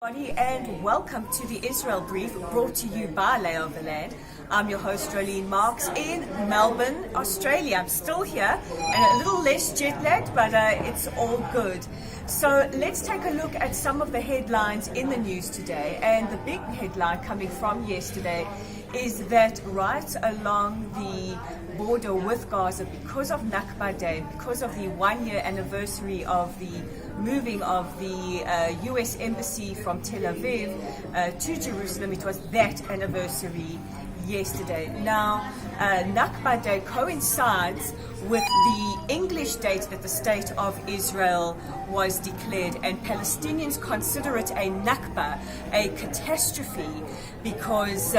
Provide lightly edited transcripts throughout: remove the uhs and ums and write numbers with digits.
And welcome to the Israel Brief, brought to you by Lay of the Land. I'm your host, Rolene Marks, in Melbourne, Australia. I'm still here and a little less jet lagged, but it's all good. So let's take a look at some of the headlines in the news today. And the big headline coming from yesterday is that right along the border with Gaza, because of Naqba Day, because of the 1-year anniversary of the moving of the US Embassy from Tel Aviv to Jerusalem, it was that anniversary yesterday. Now, Naqba Day coincides with the English date that the State of Israel was declared, and Palestinians consider it a Naqba, a catastrophe, because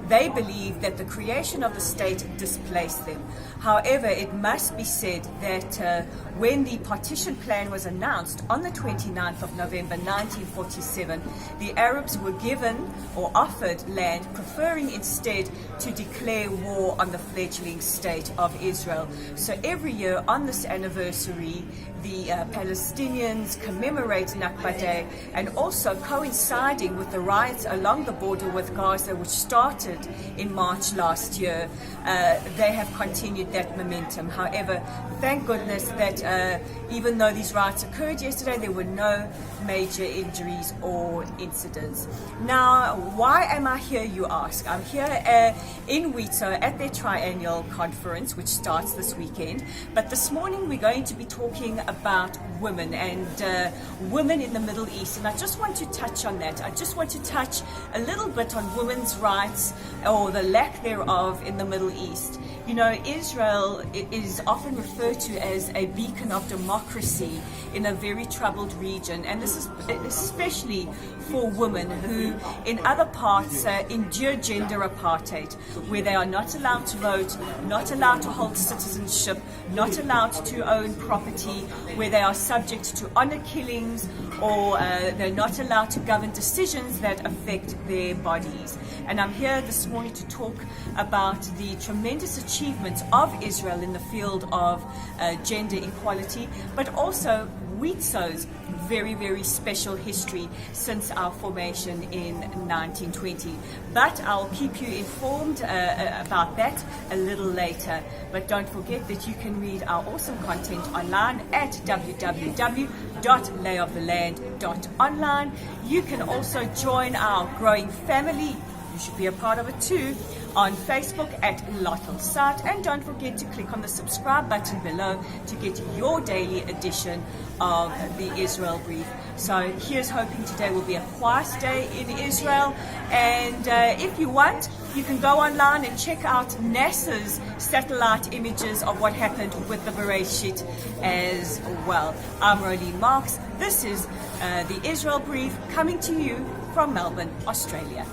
they believe that the creation of the state displaced them. However, it must be said that when the partition plan was announced on the 29th of November 1947, the Arabs were given or offered land, preferring instead to declare war on the fledgling state of Israel. So every year on this anniversary, the Palestinians commemorate Naqba Day, and also coinciding with the riots along the border with Gaza, which started in March last year, they have continued that momentum. However, thank goodness that even though these riots occurred yesterday, there were no major injuries or incidents. Now, why am I here, you ask? I'm here in Wheato at their triennial conference, which starts this weekend. But this morning we're going to be talking about women and women in the Middle East. And I just want to touch on that. I just want to touch a little bit on women's rights, or the lack thereof, in the Middle East. You know, Israel is often referred to as a beacon of democracy in a very troubled region, and this is especially for women who in other parts endure gender apartheid, where they are not allowed to vote, not allowed to hold citizenship, not allowed to own property, where they are subject to honor killings, or they're not allowed to govern decisions that affect their bodies. And I'm here this morning to talk about the tremendous achievements of Israel in the field of gender equality, but also Wheato's very, very special history since our formation in 1920. But I'll keep you informed about that a little later. But don't forget that you can read our awesome content online at www.layoftheland.online. You can also join our growing family. You should be a part of it too, on Facebook at Lotel Sat, and don't forget to click on the subscribe button below to get your daily edition of the Israel Brief. So here's hoping today will be a quiet day in Israel, and if you want, you can go online and check out NASA's satellite images of what happened with the Bereshit as well. I'm Rolene Marks. This is the Israel Brief, coming to you from Melbourne, Australia.